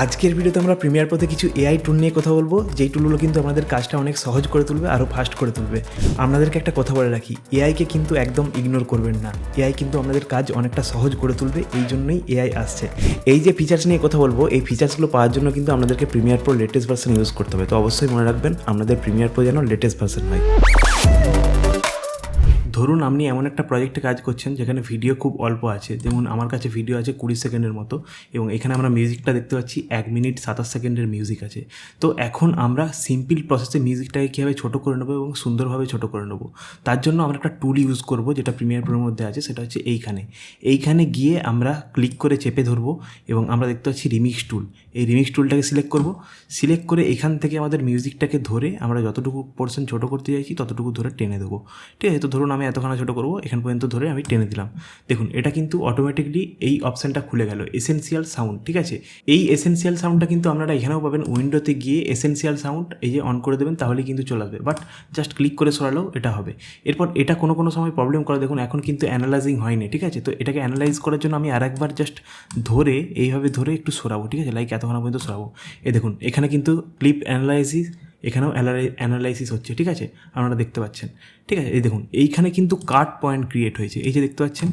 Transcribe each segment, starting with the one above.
আজকের ভিডিওতে আমরা প্রিমিয়ার প্রোতে কিছু এআই টুল নিয়ে কথা বলবো, যেই টুলগুলো কিন্তু আমাদের কাজটা অনেক সহজ করে তুলবে, আরও ফাস্ট করে তুলবে। আপনাদেরকে একটা কথা বলে রাখি, এআইকে কিন্তু একদম ইগনোর করবেন না। এআই কিন্তু আমাদের কাজ অনেকটা সহজ করে তুলবে, এই জন্যই এআই আসছে। এই যে ফিচার্স নিয়ে কথা বলবো, এই ফিচার্সগুলো পাওয়ার জন্য কিন্তু আপনাদেরকে Premiere Pro latest version use করতে হবে। তো অবশ্যই মনে রাখবেন আপনাদের প্রিমিয়ার প্রো যেন লেটেস্ট ভার্সন হয়। ধরুন আপনি এমন একটা প্রজেক্টে কাজ করছেন যেখানে ভিডিও খুব অল্প আছে, যেমন আমার কাছে ভিডিও আছে 20 সেকেন্ডের মতো, এবং এখানে আমরা মিউজিকটা দেখতে পাচ্ছি 1 মিনিট 27 সেকেন্ডের মিউজিক আছে। তো এখন আমরা সিম্পল প্রসেসে মিউজিকটাকে কীভাবে ছোটো করে নেবো এবং সুন্দরভাবে ছোটো করে নেবো, তার জন্য আমরা একটা টুল ইউজ করব যেটা প্রিমিয়ার প্রোর মধ্যে আছে, সেটা হচ্ছে এইখানে গিয়ে আমরা ক্লিক করে চেপে ধরবো এবং আমরা দেখতে পাচ্ছি রিমিক্স টুল। এই রিমিক্স টুলটাকে সিলেক্ট করে এখান থেকে আমাদের মিউজিকটাকে ধরে আমরা যতটুকু পোর্শন ছোটো করতে চাইছি ততটুকু ধরে টেনে দেবো। ঠিক আছে, তো ধরুন আমি এতখানা ছোটো করবো, এখান পর্যন্ত ধরে আমি টেনে দিলাম। দেখুন এটা কিন্তু অটোমেটিকলি এই অপশানটা খুলে গেল, এসেনশিয়াল সাউন্ড। ঠিক আছে, এই এসেনশিয়াল সাউন্ডটা কিন্তু আপনারা এখানেও পাবেন। উইন্ডোতে গিয়ে এসেনশিয়াল সাউন্ড এই যে অন করে দেবেন, তাহলে কিন্তু চলে আসবে, বাট জাস্ট ক্লিক করে সরালেও এটা হবে। এরপর এটা কোনো সময় প্রবলেম করে, দেখুন এখন কিন্তু অ্যানালাইজিং হয়নি। ঠিক আছে, তো এটাকে অ্যানালাইজ করার জন্য আমি আরেকবার জাস্ট ধরে এইভাবে ধরে একটু সরাবো। ঠিক আছে, লাইক এতক্ষণ পর্যন্ত সরাবো। দেখুন এখানে কিন্তু ক্লিপ অ্যানালাইসিস, এখানেও অ্যানালাইসিস হচ্ছে। ঠিক আছে, আপনারা দেখতে পাচ্ছেন। ঠিক আছে, এই দেখুন এইখানে কিন্তু কাট পয়েন্ট ক্রিয়েট হয়েছে। এই যে দেখতে পাচ্ছেন,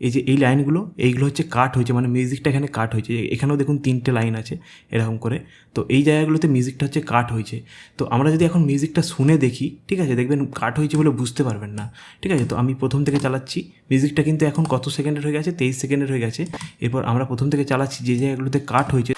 এই যে এই লাইনগুলো, এইগুলো হচ্ছে কাট হয়েছে, মানে মিউজিকটা এখানে কাট হয়েছে। এখানেও দেখুন 3টে লাইন আছে এরকম করে। তো এই জায়গাগুলোতে মিউজিকটা হচ্ছে কাট হয়েছে। তো আমরা যদি এখন মিউজিকটা শুনে দেখি, ঠিক আছে, দেখবেন কাট হয়েছে বলে বুঝতে পারবেন না। ঠিক আছে, তো আমি প্রথম থেকে চালাচ্ছি। মিউজিকটা কিন্তু এখন কত সেকেন্ডের হয়ে গেছে? 23 সেকেন্ডের হয়ে গেছে। এরপর আমরা প্রথম থেকে চালাচ্ছি, যে জায়গাগুলোতে কাট হয়েছে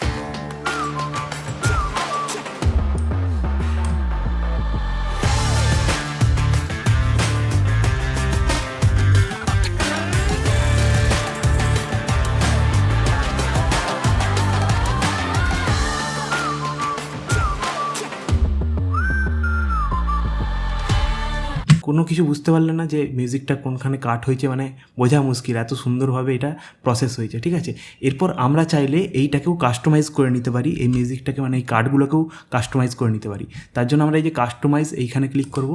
কোনো কিছু বুঝতে পারলেন না যে মিউজিকটা কোনখানে কাট হয়েছে, মানে বোঝা মুশকিল, এত সুন্দরভাবে এটা প্রসেস হয়েছে। ঠিক আছে, এরপর আমরা চাইলে এইটাকেও কাস্টমাইজ করে নিতে পারি, এই মিউজিকটাকে মানে এই কার্ডগুলোকেও কাস্টমাইজ করে নিতে পারি। তার জন্য আমরা এই যে কাস্টমাইজ এইখানে ক্লিক করব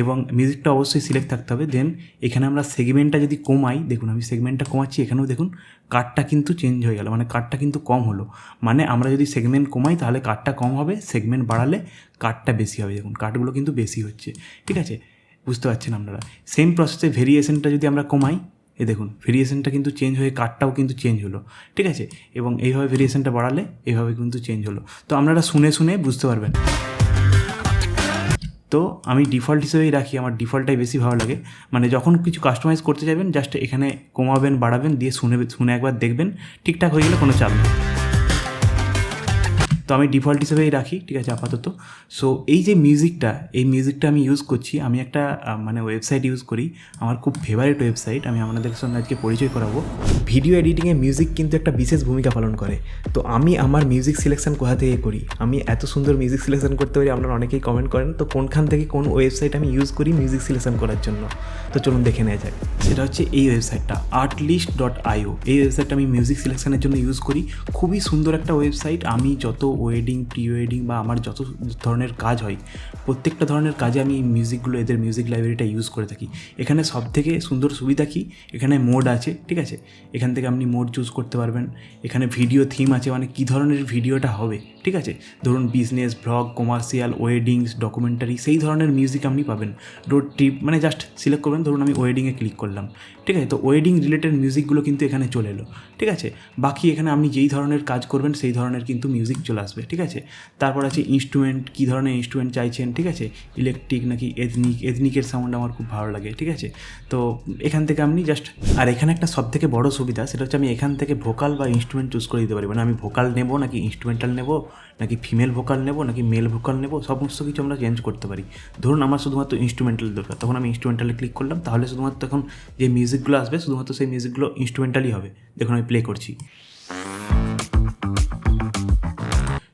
এবং মিউজিকটা অবশ্যই সিলেক্ট থাকতে হবে। দেন এখানে আমরা সেগমেন্টটা যদি কমাই, দেখুন আমি সেগমেন্টটা কমাচ্ছি, এখানেও দেখুন কার্ডটা কিন্তু চেঞ্জ হয়ে গেল, মানে কার্ডটা কিন্তু কম হলো। মানে আমরা যদি সেগমেন্ট কমাই তাহলে কার্ডটা কম হবে, সেগমেন্ট বাড়ালে কার্ডটা বেশি হবে। দেখুন কার্ডগুলো কিন্তু বেশি হচ্ছে। ঠিক আছে, বুঝতে পারছেন আপনারা। সেম প্রসেসে ভেরিয়েশনটা যদি আমরা কমাই, দেখুন ভেরিয়েশনটা কিন্তু চেঞ্জ হয়ে কার্ডটাও কিন্তু চেঞ্জ হলো। ঠিক আছে, এবং এইভাবে ভেরিয়েশনটা বাড়ালে এইভাবে কিন্তু চেঞ্জ হলো। তো আপনারা শুনে বুঝতে পারবেন। তো আমি ডিফল্ট হিসেবেই রাখি, আমার ডিফল্টটাই বেশি ভালো লাগে। মানে যখন কিছু কাস্টমাইজ করতে যাবেন, জাস্ট এখানে কমাবেন বাড়াবেন, দিয়ে শুনে একবার দেখবেন, ঠিকঠাক হয়ে গেলে কোনো চাপ নেই। তো আমি ডিফল্ট হিসেবেই রাখি। ঠিক আছে আপাতত। সো এই যে মিউজিকটা আমি ইউজ করছি, আমি একটা মানে ওয়েবসাইট ইউজ করি, আমার খুব ফেভারিট ওয়েবসাইট, আমি আপনাদের সঙ্গে আজকে পরিচয় করাবো। ভিডিও এডিটিংয়ে মিউজিক কিন্তু একটা বিশেষ ভূমিকা পালন করে। তো আমি আমার মিউজিক সিলেকশন কোথা থেকে করি, আমি এত সুন্দর মিউজিক সিলেকশন করতে পারি, আপনারা অনেকেই কমেন্ট করেন। তো কোনখান থেকে কোন ওয়েবসাইট আমি ইউজ করি মিউজিক সিলেকশন করার জন্য, তো চলুন দেখে নেওয়া যাক। সেটা হচ্ছে এই ওয়েবসাইটটা artlist.io। এই ওয়েবসাইটটা আমি মিউজিক সিলেকশনের জন্য ইউজ করি। খুবই সুন্দর একটা ওয়েবসাইট। আমি যত ওয়েডিং, প্রি ওয়েডিং বা আমার যত ধরনের কাজ হয়, প্রত্যেকটা ধরনের কাজে আমি মিউজিকগুলো, এদের মিউজিক লাইব্রেরিটা ইউজ করে থাকি। এখানে সবথেকে সুন্দর সুবিধা কি, এখানে মোড আছে। ঠিক আছে, এখান থেকে আপনি মোড চুজ করতে পারবেন। এখানে ভিডিও থিম আছে, মানে কী ধরনের ভিডিওটা হবে। ঠিক আছে, ধরুন business, blog, commercial, weddings, documentary, সেই ধরনের মিউজিক আপনি পাবেন। রোড ট্রিপ, মানে জাস্ট সিলেক্ট করবেন। ধরুন আমি ওয়েডিংয়ে ক্লিক করলাম। ঠিক আছে, তো ওয়েডিং রিলেটেড মিউজিকগুলো কিন্তু এখানে চলে এলো। ঠিক আছে, বাকি এখানে আপনি যেই ধরনের কাজ করবেন সেই ধরনের কিন্তু মিউজিক চলে আসবে। ঠিক আছে, তারপর আছে ইনস্ট্রুমেন্ট, কী ধরনের ইনস্ট্রুমেন্ট চাইছেন। ঠিক আছে, ইলেকট্রিক নাকি এথনিকের সাউন্ড আমার খুব ভালো লাগে। ঠিক আছে, তো এখান থেকে আপনি জাস্ট, আর এখানে একটা সবথেকে বড় সুবিধা, সেটা হচ্ছে আমি এখান থেকে ভোকাল বা ইনস্ট্রুমেন্ট চুজ করে দিতে পারি। মানে আমি ভোকাল নেব নাকি ইনস্ট্রুমেন্টাল নেব, নাকি ফিমেল ভোকাল নেব নাকি মেল ভোকাল নেব, সমস্ত কিছু আমরা চেঞ্জ করতে পারি। ধরুন আমার শুধুমাত্র ইনস্ট্রুমেন্টাল দরকার, তখন আমি ইনস্ট্রুমেন্টালে ক্লিক করলাম, তাহলে শুধুমাত্র এখন যে মিউজিকগুলো আসবে শুধুমাত্র সেই মিউজিকগুলো ইনস্ট্রুমেন্টালই হবে। দেখুন আমি প্লে করছি।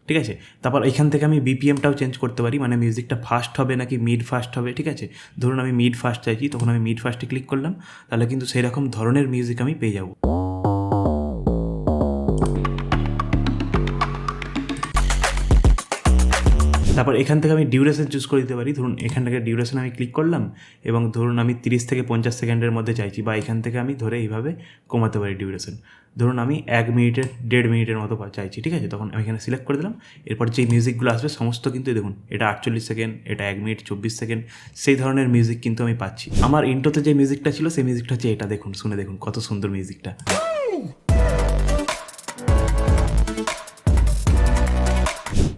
ঠিক আছে, তারপর এখান থেকে আমি বিপিএমটাও চেঞ্জ করতে পারি, মানে মিউজিকটা ফাস্ট হবে নাকি মিড ফাস্ট হবে। ঠিক আছে, ধরুন আমি মিড ফাস্ট চাইছি, তখন আমি মিড ফাস্টে ক্লিক করলাম, তাহলে কিন্তু সেই রকম ধরনের মিউজিক আমি পেয়ে যাব। তারপর এখান থেকে আমি ডিউরেশন চুজ করে দিতে পারি। ধরুন এখান থেকে ডিউরেশন আমি ক্লিক করলাম এবং ধরুন আমি 30 থেকে 50 সেকেন্ডের মধ্যে চাইছি, বা এখান থেকে আমি ধরে এইভাবে কমাতে পারি ডিউরেশন। ধরুন আমি 1 মিনিটের 1.5 মিনিটের মতো চাইছি, ঠিক আছে। তখন আমি এখানে সিলেক্ট করে দিলাম। এরপর যেই মিউজিকগুলো আসবে সমস্ত কিন্তু দেখুন এটা 48 সেকেন্ড, এটা 1 মিনিট 24 সেকেন্ড, সেই ধরনের মিউজিক কিন্তু আমি পাচ্ছি। আমার ইন্ট্রোতে যে মিউজিকটা ছিল সেই মিউজিকটা হচ্ছে এটা, দেখুন শুনে দেখুন কত সুন্দর মিউজিকটা।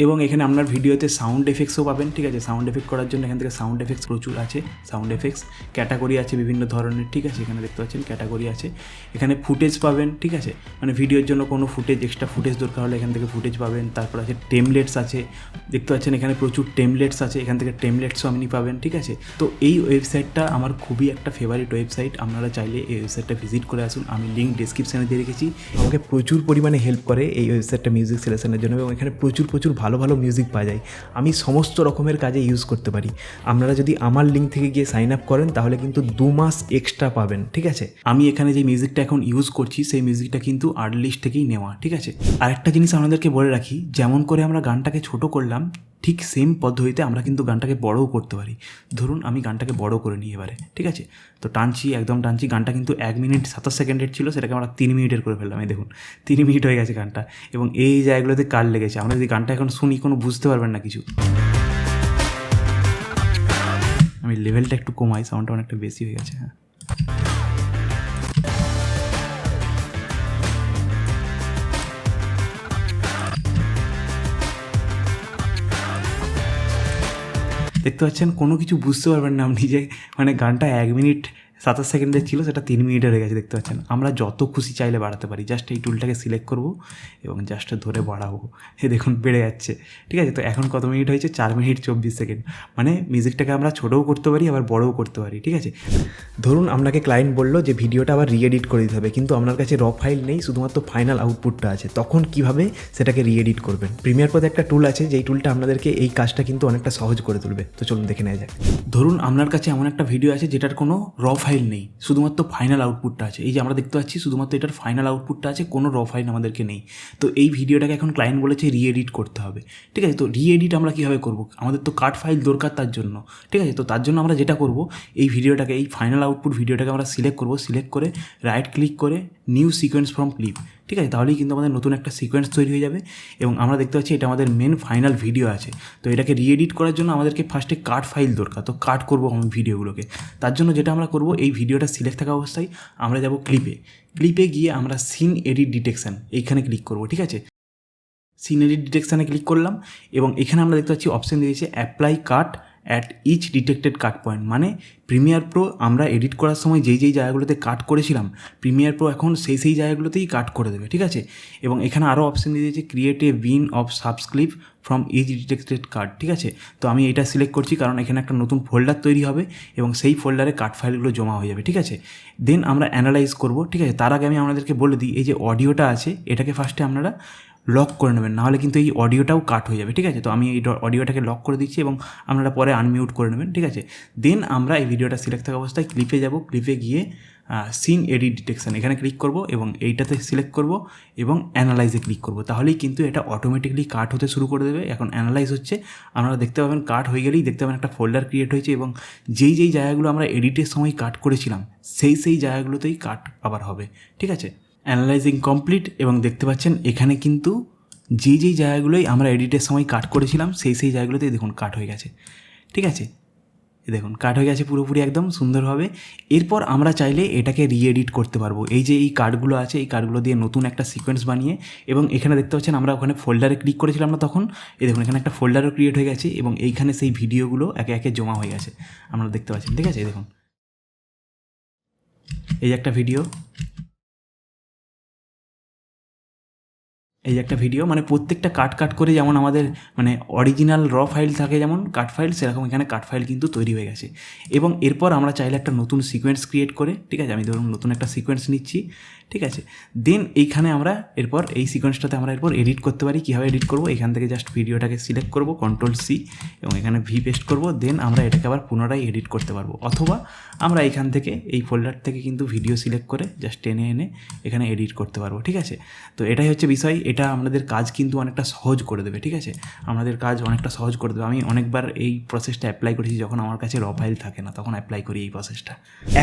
এবং এখানে আপনার ভিডিওতে সাউন্ড এফেক্টসও পাবেন, ঠিক আছে। সাউন্ড এফেক্ট করার জন্য এখান থেকে সাউন্ড এফেক্টস প্রচুর আছে। সাউন্ড এফেক্টস ক্যাটাগরি আছে বিভিন্ন ধরনের, ঠিক আছে। এখানে দেখতে পাচ্ছেন ক্যাটাগরি আছে। এখানে ফুটেজ পাবেন, ঠিক আছে, মানে ভিডিওর জন্য কোনো ফুটেজ এক্সট্রা ফুটেজ দরকার হলে এখান থেকে ফুটেজ পাবেন। তারপর আছে টেমলেটস আছে, দেখতে পাচ্ছেন এখানে প্রচুর টেমলেটস আছে, এখান থেকে টেমলেটসও আপনি পাবেন, ঠিক আছে। তো এই ওয়েবসাইটটা আমার খুবই একটা ফেভারিট ওয়েবসাইট। আপনারা চাইলে এই ওয়েবসাইটটা ভিজিট করে আসুন, আমি লিঙ্ক ডিসক্রিপশানে দিয়ে রেখেছি। আমাকে প্রচুর পরিমাণে হেল্প করে এই ওয়েবসাইটটা মিউজিক সিলেকশনের জন্য, এবং এখানে প্রচুর ভালো ভালো মিউজিক পাওয়া যায়। আমি সমস্ত রকমের কাজে ইউজ করতে পারি। আপনারা যদি আমার লিঙ্ক থেকে গিয়ে সাইন আপ করেন তাহলে কিন্তু 2 মাস এক্সট্রা পাবেন, ঠিক আছে। আমি এখানে যে মিউজিকটা এখন ইউজ করছি সেই মিউজিকটা কিন্তু আর্টলিস্ট থেকেই নেওয়া, ঠিক আছে। আরেকটা জিনিস আপনাদেরকে বলে রাখি, যেমন করে আমরা গানটাকে ছোট করলাম ঠিক সেম পদ্ধতিতে আমরা কিন্তু গানটাকে বড়ও করতে পারি। ধরুন আমি গানটাকে বড় করে নিই এবারে, ঠিক আছে। তো টানছি, একদম টানছি। গানটা কিন্তু 1 মিনিট 27 সেকেন্ডের ছিল, সেটাকে আমরা 3 মিনিটের করে ফেললাম। এই দেখুন 3 মিনিট হয়ে গেছে গানটা। এবং এই জায়গাগুলোতে কার লেগেছে, আমরা যদি গানটা এখন শুনি কোনো বুঝতে পারবেন না কিছু। আমি লেভেলটা একটু কমাই, সাউন্ডটা অনেকটা বেশি হয়ে গেছে। হ্যাঁ, দেখতে পাচ্ছেন কোনো কিছু বুঝতে পারবেন না আপনি যে মানে গানটা 1 মিনিট 27 সেকেন্ডের ছিল, সেটা 3 মিনিটের হয়ে গেছে। দেখতে পাচ্ছেন আমরা যত খুশি চাইলে বাড়াতে পারি। জাস্ট এই টুলটাকে সিলেক্ট করবো এবং জাস্ট ধরে বাড়াবো, দেখুন বেড়ে যাচ্ছে, ঠিক আছে। তো এখন কত মিনিট হয়েছে, 4 মিনিট 24 সেকেন্ড। মানে মিউজিকটাকে আমরা ছোটও করতে পারি আবার বড়ও করতে পারি, ঠিক আছে। ধরুন আপনাকে ক্লায়েন্ট বললো যে ভিডিওটা আবার রিএডিট করে দিতে হবে, কিন্তু আপনার কাছে র ফাইল নেই, শুধুমাত্র ফাইনাল আউটপুটটা আছে। তখন কিভাবে সেটাকে রিএডিট করবেন? প্রিমিয়ার প্রোতে একটা টুল আছে, যেই টুলটা আপনাদেরকে এই কাজটা কিন্তু অনেকটা সহজ করে তুলবে। তো চলুন দেখে নেওয়া যাক। ধরুন আপনার কাছে এমন একটা ভিডিও আছে যেটার কোনো র ফাইল নেই, শুধুমাত্র ফাইনাল আউটপুটটা আছে। এই যে আমরা দেখতে পাচ্ছি শুধুমাত্র এটার ফাইনাল আউটপুটটা আছে, কোনো র ফাইল আমাদেরকে নেই। তো এই ভিডিওটাকে এখন ক্লায়েন্ট বলেছে রিএডিট করতে হবে, ঠিক আছে। তো রিএডিট আমরা কীভাবে করবো? আমাদের তো কাট ফাইল দরকার তার জন্য, ঠিক আছে। তো তার জন্য আমরা যেটা করব, এই ভিডিওটাকে, এই ফাইনাল আউটপুট ভিডিওটাকে আমরা সিলেক্ট করব। সিলেক্ট করে রাইট ক্লিক করে নিউ সিকোয়েন্স ফ্রম ক্লিপ, ঠিক আছে। তাহলেই কিন্তু আমাদের নতুন একটা সিকোয়েন্স তৈরি হয়ে যাবে। এবং আমরা দেখতে পাচ্ছি এটা আমাদের মেন ফাইনাল ভিডিও আছে। তো এটাকে রিএডিট করার জন্য আমাদেরকে ফার্স্টে কাট ফাইল দরকার। তো কাট করবো আমি ভিডিওগুলোকে। তার জন্য যেটা আমরা করব, এই ভিডিওটা সিলেক্ট থাকা অবস্থায় আমরা যাব ক্লিপে গিয়ে আমরা সিন এডিট ডিটেকশন এইখানে ক্লিক করব, ঠিক আছে। সিন এডিট ডিটেকশানে ক্লিক করলাম এবং এখানে আমরা দেখতে পাচ্ছি অপশান দিয়েছে apply cut at each detected cut point. মানে প্রিমিয়ার প্রো আমরা এডিট করার সময় যেই জায়গাগুলোতে কাট করেছিলাম, প্রিমিয়ার প্রো এখন সেই জায়গাগুলোতেই কাট করে দেবে, ঠিক আছে। এবং এখানে আরও অপশান দিয়ে দিয়েছে create a bin of subclip from each detected cut, ঠিক আছে। তো আমি এটা সিলেক্ট করছি কারণ এখানে একটা নতুন ফোল্ডার তৈরি হবে এবং সেই ফোল্ডারে কাট ফাইলগুলো জমা হয়ে যাবে, ঠিক আছে। দেন আমরা অ্যানালাইজ করব, ঠিক আছে। তার আগে আমি আপনাদেরকে বলে দিই, এই যে অডিওটা আছে এটাকে ফার্স্টে আপনারা লক করে নেবেন, নাহলে কিন্তু এই অডিওটাও কাট হয়ে যাবে, ঠিক আছে। তো আমি এই অডিওটাকে লক করে দিচ্ছি এবং আপনারা পরে আনমিউট করে নেবেন, ঠিক আছে। দেন আমরা এই ভিডিওটা সিলেক্ট থাকা অবস্থায় ক্লিপে যাব, ক্লিপে গিয়ে সিন এডিট ডিটেকশন এখানে ক্লিক করব এবং এইটাতে সিলেক্ট করব এবং অ্যানালাইজে ক্লিক করব। তাহলেই কিন্তু এটা অটোমেটিকলি কাট হতে শুরু করে দেবে। এখন অ্যানালাইজ হচ্ছে, আপনারা দেখতে পাবেন কাট হয়ে গেলেই দেখতে পাবেন একটা ফোল্ডার ক্রিয়েট হয়েছে এবং যেই জায়গাগুলো আমরা এডিটের সময় কাট করেছিলাম সেই জায়গাগুলোতেই কাট আবার হবে, ঠিক আছে। অ্যানালাইজিং কমপ্লিট এবং দেখতে পাচ্ছেন এখানে কিন্তু যেই জায়গাগুলোই আমরা এডিটের সময় কাট করেছিলাম সেই জায়গাগুলোতেই দেখুন কাট হয়ে গেছে, ঠিক আছে। দেখুন কাট হয়ে গেছে পুরোপুরি একদম সুন্দরভাবে। এরপর আমরা চাইলে এটাকে রিএডিট করতে পারবো। এই যে এই কার্ডগুলো আছে, এই কার্ডগুলো দিয়ে নতুন একটা সিকোয়েন্স বানিয়ে, এবং এখানে দেখতে পাচ্ছেন আমরা ওখানে ফোল্ডারে ক্লিক করেছিলাম না তখন, এই দেখুন এখানে একটা ফোল্ডারও ক্রিয়েট হয়ে গেছে এবং এইখানে সেই ভিডিওগুলো একে একে জমা হয়ে গেছে, আপনারা দেখতে পাচ্ছেন, ঠিক আছে। দেখুন এই একটা ভিডিও, এই একটা ভিডিও, মানে প্রত্যেকটা কাট করে যেমন আমাদের মানে অরিজিনাল র ফাইল থাকে যেমন কাট ফাইল, সেরকম এখানে কাট ফাইল কিন্তু তৈরি হয়ে গেছে। এবং এরপর আমরা চাইলে একটা নতুন সিকোয়েন্স ক্রিয়েট করে, ঠিক আছে, আমি ধরুন নতুন একটা সিকোয়েন্স নিচ্ছি, ঠিক আছে। দেন এইখানে আমরা এরপর এই সিকোয়েন্সটাতে আমরা এরপর এডিট করতে পারি। কীভাবে এডিট করবো, এখান থেকে জাস্ট ভিডিওটাকে সিলেক্ট করবো, Ctrl+C এবং এখানে ভি পেস্ট করবো। দেন আমরা এটাকে আবার পুনরায় এডিট করতে পারবো, অথবা আমরা এখান থেকে এই ফোল্ডার থেকে কিন্তু ভিডিও সিলেক্ট করে জাস্ট টেনে এনে এখানে এডিট করতে পারবো, ঠিক আছে। তো এটাই হচ্ছে বিষয়। এটা আমাদের কাজ কিন্তু অনেকটা সহজ করে দেবে, ঠিক আছে, আমাদের কাজ অনেকটা সহজ করে দেবে। আমি অনেকবার এই প্রসেসটা অ্যাপ্লাই করেছি, যখন আমার কাছে র ফাইল থাকে না তখন অ্যাপ্লাই করি এই প্রসেসটা।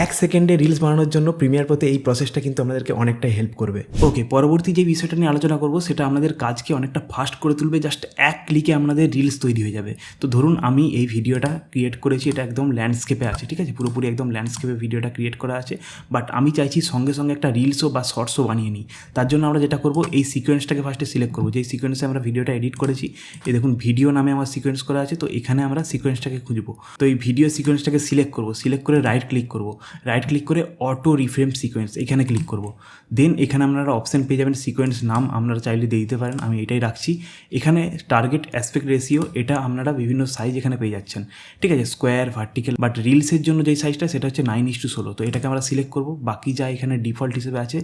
1 সেকেন্ডে রিলস বানানোর জন্য প্রিমিয়ার প্রোতে এই প্রসেসটা কিন্তু আমাদেরকে অনেকটাই হেল্প করবে। ওকে, পরবর্তী যে বিষয়টা নিয়ে আলোচনা করব সেটা আমাদের কাজকে অনেকটা ফাস্ট করে তুলবে। জাস্ট এক ক্লিকে আমাদের রিলস তৈরি হয়ে যাবে। তো ধরুন আমি এই ভিডিওটা ক্রিয়েট করেছি, এটা একদম ল্যান্ডস্কেপে আছে, ঠিক আছে, পুরোপুরি একদম ল্যান্ডস্কেপে ভিডিওটা ক্রিয়েট করা আছে, বাট আমি চাইছি সঙ্গে সঙ্গে একটা রিলসও বা শর্টসও বানিয়ে নিই। তার জন্য আমরা যেটা করব, এই সিকোয়েন্সটাকে ফার্স্টে সিলেক্ট করবো, যেই সিকোয়েন্সে আমরা ভিডিওটা এডিট করেছি। এই দেখুন ভিডিও নামে আমার সিকোয়েন্স করা আছে, তো এখানে আমরা সিকোয়েন্সটাকে খুঁজবো। তো এই ভিডিও সিকোয়েন্সটাকে সিলেক্ট করবো, সিলেক্ট করে রাইট ক্লিক করবো, রাইট ক্লিক করে অটো রিফ্রেম সিকোয়েন্স এখানে ক্লিক করবো। দেন এখানে আপনারা অপশান পেয়ে যাবেন সিকোয়েন্স নাম, আপনারা চাইলে দিয়ে দিতে পারেন, আমি এটাই রাখছি। এখানে টার্গেট অ্যাসপেক্ট রেশিও, এটা আপনারা বিভিন্ন সাইজ এখানে পেয়ে যাচ্ছেন, ঠিক আছে, স্কোয়ার, ভার্টিক্যাল, বাট রিলসের জন্য যেই সাইজটা সেটা হচ্ছে 9:16। তো এটাকে আমরা সিলেক্ট করবো, বাকি যা এখানে ডিফল্ট হিসেবে আছে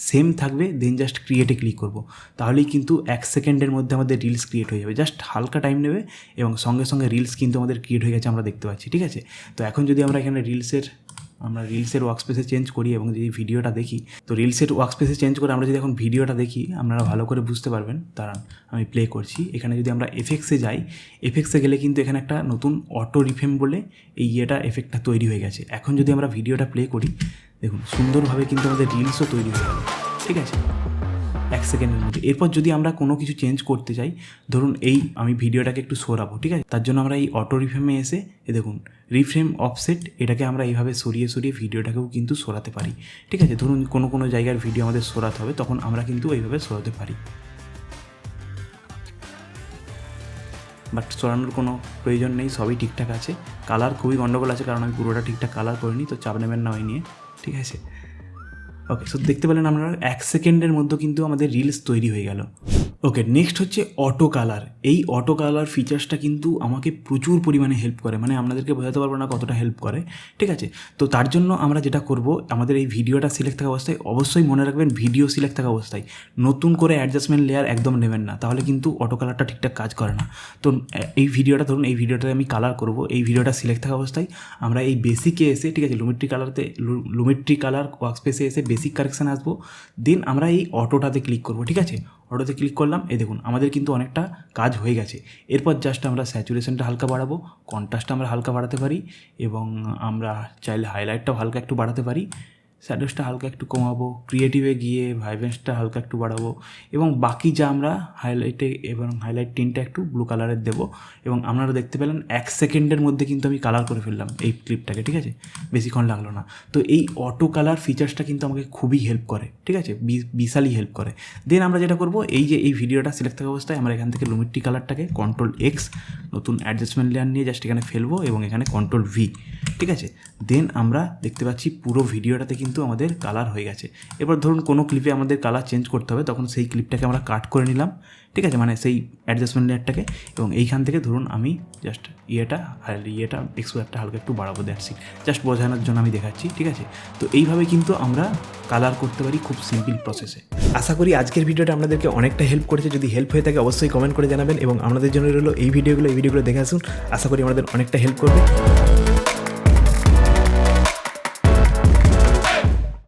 সেম থাকবে। দেন জাস্ট ক্রিয়েটে ক্লিক করবো, তাহলেই কিন্তু 1 সেকেন্ডের মধ্যে আমাদের রিলস ক্রিয়েট হয়ে যাবে। জাস্ট হালকা টাইম নেবে এবং সঙ্গে সঙ্গে রিলস কিন্তু আমাদের ক্রিয়েট হয়ে গেছে, আমরা দেখতে পাচ্ছি, ঠিক আছে। তো এখন যদি আমরা এখানে রিলসের ওয়ার্কস্পেসে চেঞ্জ করি এবং যদি ভিডিওটা দেখি, তো রিলসের ওয়ার্কস্পেসে চেঞ্জ করে আমরা যদি এখন ভিডিওটা দেখি, আপনারা ভালো করে বুঝতে পারবেন। দাঁড়ান আমি প্লে করছি। এখানে যদি আমরা এফেক্টসে যাই, এফেক্টসে গেলে কিন্তু এখানে একটা নতুন অটো রিফ্রেম বলে এই এফেক্টটা তৈরি হয়ে গেছে। এখন যদি আমরা ভিডিওটা প্লে করি, দেখুন সুন্দরভাবে কিন্তু আমাদের রিলসও তৈরি হয়ে গেল, ঠিক আছে, 1 সেকেন্ডের মধ্যে। এরপর যদি আমরা কোনো কিছু চেঞ্জ করতে চাই, ধরুন আমি ভিডিওটাকে একটু সরাবো, ঠিক আছে, তার জন্য আমরা এই অটো রিফ্রেমে এসে দেখুন রিফ্রেম অফসেট, এটাকে আমরা এইভাবে সরিয়ে ভিডিওটাকেও কিন্তু সরাতে পারি, ঠিক আছে। ধরুন কোনো জায়গার ভিডিও আমাদের সরাতে হবে, তখন আমরা কিন্তু এইভাবে সরাতে পারি, বাট সরানোর কোনো প্রয়োজন নেই, সবই ঠিকঠাক আছে। কালার খুবই গন্ডগোল আছে, কারণ আমি পুরোটা ঠিকঠাক কালার করিনি, তো চাপ নেবেন না ওই নিয়ে, ঠিক আছে। ওকে, সো দেখতে পেলেন আপনারা 1 সেকেন্ডের মধ্যে কিন্তু আমাদের রিলস তৈরি হয়ে গেল। ওকে, নেক্সট হচ্ছে অটো কালার। এই অটো কালার ফিচার্সটা কিন্তু আমাকে প্রচুর পরিমাণে হেল্প করে, মানে আপনাদেরকে বোঝাতে পারবো না কতটা হেল্প করে, ঠিক আছে। তো তার জন্য আমরা যেটা করব, আমাদের এই ভিডিওটা সিলেক্ট থাকা অবস্থায় অবশ্যই মনে রাখবেন ভিডিও সিলেক্ট থাকা অবস্থায় নতুন করে অ্যাডজাস্টমেন্ট লেয়ার একদম নেবেন না, তাহলে কিন্তু অটো কালারটা ঠিকঠাক কাজ করে না। তো এই ভিডিওটা ধরুন, এই ভিডিওটাতে আমি কালার করব, এই ভিডিওটা সিলেক্ট থাকা অবস্থায় আমরা এই বেসিকে এসে, ঠিক আছে, লুমেট্রি কালার ওয়ার্কস্পেসে এসে বেসিক কারেকশান আসবো। দেন আমরা এই অটোটাতে ক্লিক করব, ঠিক আছে, অটোতে ক্লিক করলাম। এই দেখুন আমাদের কিন্তু অনেকটা কাজ হয়ে গেছে। এরপর জাস্ট আমরা স্যাচুরেশনটা হালকা বাড়াবো, কন্ট্রাস্টটা আমরা হালকা বাড়াতে পারি, এবং আমরা চাইলে হাইলাইটটাও হালকা একটু বাড়াতে পারি, শ্যাডোসটা হালকা একটু কমাবো, ক্রিয়েটিভে গিয়ে ভাইব্রেন্সটা হালকা একটু বাড়াবো, এবং বাকি যা আমরা হাইলাইট টিনটা একটু ব্লু কালারের দেবো। এবং আপনারা দেখতে পেলেন 1 সেকেন্ডের মধ্যে কিন্তু আমি কালার করে ফেললাম এই ক্লিপটাকে, ঠিক আছে, বেশিক্ষণ লাগলো না। তো এই অটো কালার ফিচার্সটা কিন্তু আমাকে খুবই হেল্প করে, ঠিক আছে, বিশালই হেল্প করে। দেন আমরা যেটা করবো, এই ভিডিওটা সিলেক্ট থাকা অবস্থায় আমরা এখান থেকে লুমেট্রি কালারটাকে Ctrl+X নতুন অ্যাডজাস্টমেন্ট লেয়ার নিয়ে জাস্ট এখানে ফেলবো, এবং এখানে Ctrl+V, ঠিক আছে। দেন আমরা দেখতে পাচ্ছি পুরো ভিডিওটাতে কিন্তু আমাদের কালার হয়ে গেছে। এবার ধরুন কোনো ক্লিপে আমাদের কালার চেঞ্জ করতে হবে, তখন সেই ক্লিপটাকে আমরা কাট করে নিলাম, ঠিক আছে, মানে সেই অ্যাডজাস্টমেন্ট লেয়ারটাকে, এবং এইখান থেকে ধরুন আমি জাস্ট এক্সপোজারটা হালকা একটু বাড়াবো, দ্যাটস ইট, জাস্ট বোঝানোর জন্য আমি দেখাচ্ছি, ঠিক আছে। তো এইভাবে কিন্তু আমরা কালার করতে পারি খুব সিম্পল প্রসেসে। আশা করি আজকের ভিডিওটা আপনাদেরকে অনেকটা হেল্প করেছে। যদি হেল্প হয়ে থাকে অবশ্যই কমেন্ট করে জানাবেন, এবং আমাদের জন্য রইলো এই ভিডিওগুলো দেখে আসুন, আশা করি আমাদের অনেকটা হেল্প করবে।